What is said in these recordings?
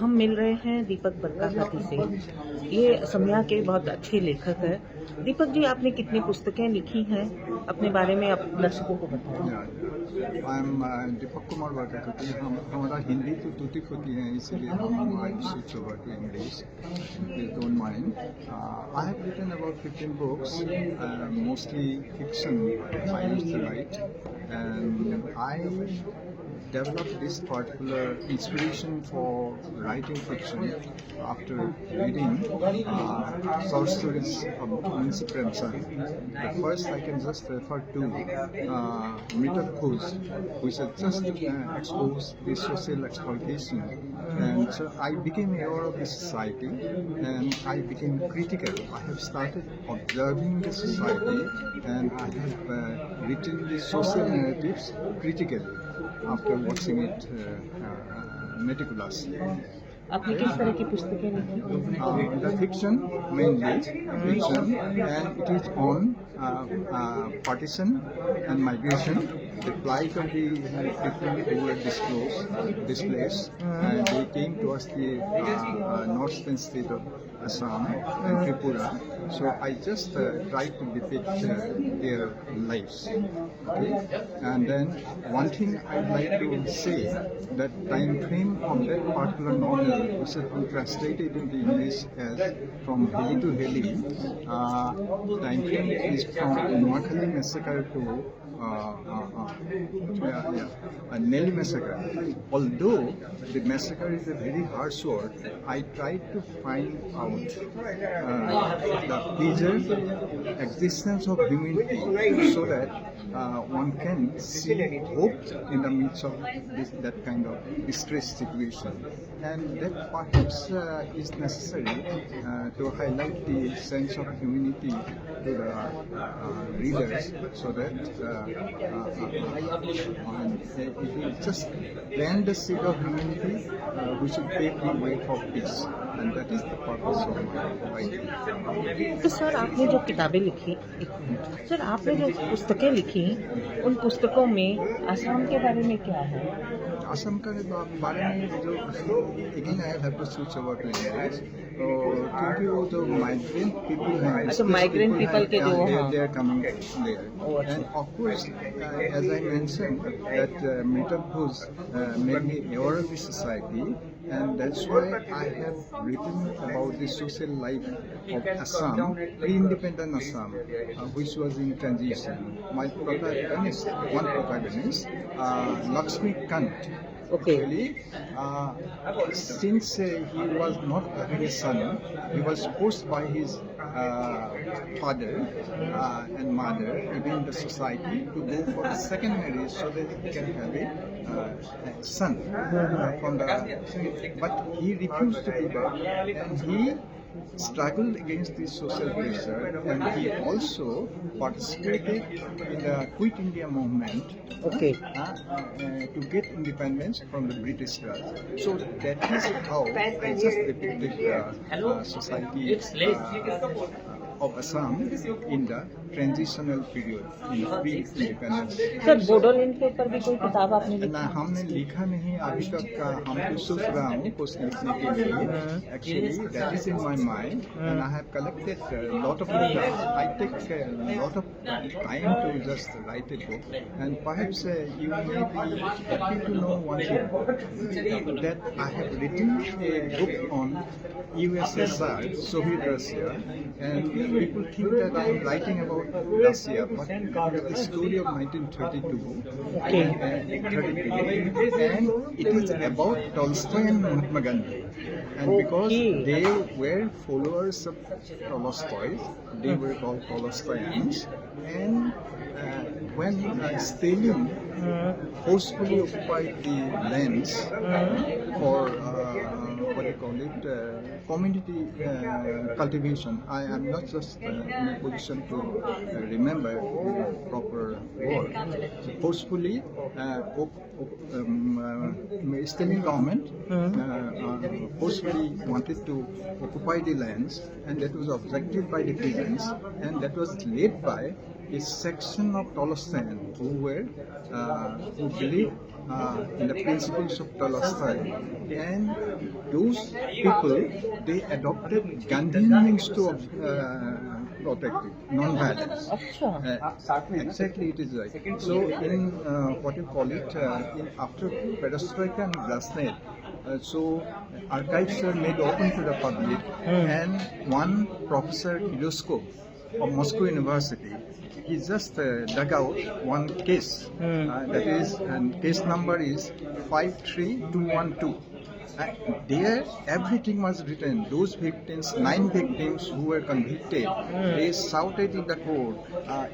हम मिल रहे हैं दीपक बरकाकाती से। ये असमिया के बहुत अच्छे लेखक हैं। दीपक जी, आपने कितनी पुस्तकें लिखी हैं? अपने बारे में आप दर्शकों को बताएं। I am Deepak Kumar Barkakati. हमारा हिंदी तो टूटी फूटी है, इसलिए हम I switch over to English, please don't mind. I have written about 15 books, mostly fiction I used to write, and I developed this particular inspiration for writing fiction after reading short stories of Munshi Premchand. The first I can just refer to Mritak Ghosh, which has just exposed the social exploitation. And so I became aware of the society and I became critical. I have started observing the society and I have written the social narratives critically after watching it meticulously. आपने किस तरह की पुस्तकें लिखी? The fiction, mainly fiction, and it is on partition and migration, the plight of the people who were displaced, and they came towards the northern state of Assam and Tripura. So I just tried to depict their lives. Okay? And then one thing I'd like to say, that time frame of that particular novel, which has been translated into English as From Heli to Heli, time frame is from Noakhali massacre to Nelly massacre. Although the massacre is a very harsh word, I tried to find out the pleasant existence of humanity, so that one can see hope in the midst of that kind of distressed situation, and that perhaps is necessary to highlight the sense of humanity to the readers, so that it will just plant the seed of humanity, which will pave the way for peace, and that is the purpose of my writing. तो sir, आपने जो किताबें लिखी, sir आपने जो पुस्तकें लिखी, उन पुस्तकों में आसाम के बारे में क्या है? असम के बारे में जो again I have to switch over to English, क्योंकि वो जो माइग्रेंट पीपल हैं, अच्छा, माइग्रेंट पीपल के जो they are coming there, and of course as I mention that Mritak Ghosh made me aware of the society, and that's why I have written about the social life of Assam, pre-independent Assam, which was in transition. My protagonist, one protagonist, Lakshmi Kant. Okay. Actually, since he was not having a son, he was forced by his father and mother, even the society, to go for a second marriage so that he can have a son from the. But he refused to do that, and he struggled against the social pressure, and he also participated in the Quit India movement. Okay. To get independence from the British Raj. So that is how I just depicted society of Assam in the transitional period, in the pre-independence. Sir, Bodoland के ऊपर भी कोई किताब आपने लिखी? ना, हमने लिखा नहीं अभी तक का। हम तो सोच रहा हूँ कुछ लिखने के लिए। Actually, that is in my mind, and I have collected a lot of letters. I take a lot of time to just write a book, and perhaps you may be happy to know one thing, that I have written a book on USSR, Soviet Russia, and people think that I am writing about Russia, but the story of 1932, and it is about Tolstoy and Mahatma Gandhi. And because they were followers of Tolstoy, they were called Tolstoyans. And when Stalin forcefully occupied the lands for what do you call it, community cultivation, I am not just in a position to remember the proper word. Forcefully, Stalin government forcefully wanted to occupy the lands, and that was objected by the peasants, and that was led by a section of Tolstoyans who believed in the principles of Tolstoy, and those people, they adopted Gandhian means to protect it, non-violence. अच्छा Exactly, it is right. So, in what you call it, after Perestroika and Glasnost, so archives are made open to the public, and one professor Hiroshko of Moscow University, he just dug out one case. That is, and case number is 53212. There, everything was written. Those victims, 9 victims who were convicted, they shouted in the court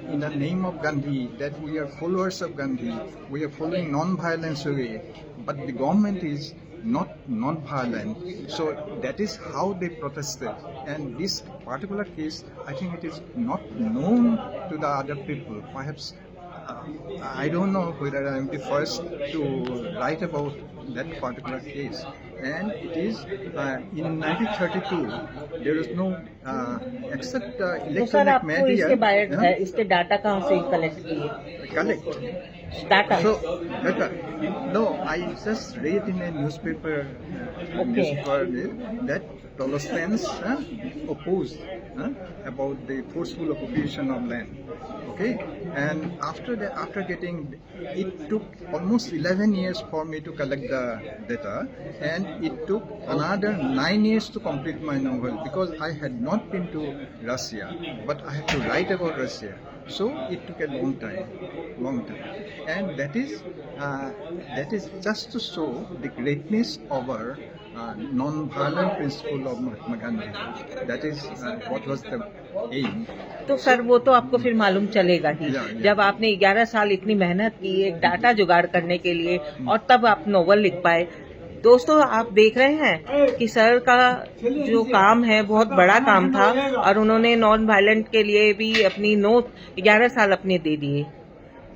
in the name of Gandhi that we are followers of Gandhi, we are following non-violence way, but the government is not non-violent. So that is how they protested. And this particular case, I think it is not known to the other people. Perhaps I don't know whether I am the first to write about that particular case. And it is in 1932. There is no except तो sir electronic आपको media. इसके data कहाँ से collect किए Collect. Data So, better. No, I just read in a newspaper that Tolstoyans opposed about the forceful occupation of land. Okay, and after getting, it took almost 11 years for me to collect the data, and it took another 9 years to complete my novel because I had not been to Russia, but I had to write about Russia. So it took a long time, and that is just to show the greatness of our non-violent principle of Mahatma Gandhi. That is what was the aim. तो sir वो तो आपको फिर मालूम चलेगा ही जब आपने 11 साल इतनी मेहनत की एक डाटा जुगाड़ करने के लिए और तब आप नोवेल लिख पाए। दोस्तों आप देख रहे हैं कि सर का जो काम है बहुत बड़ा काम था और उन्होंने नॉन वायलेंट के लिए भी अपनी 11 साल अपने दे दिए।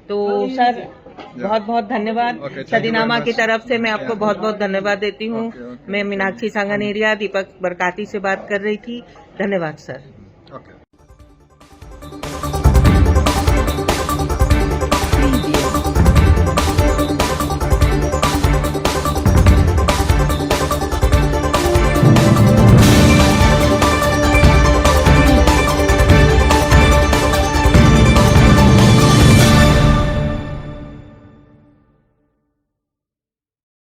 तो सर बहुत बहुत धन्यवाद। सदीनामा की तरफ से मैं आपको बहुत बहुत धन्यवाद देती हूँ। मैं मीनाक्षी सांगानेरिया दीपक बरकाती से बात कर रही थी। धन्यवाद सर।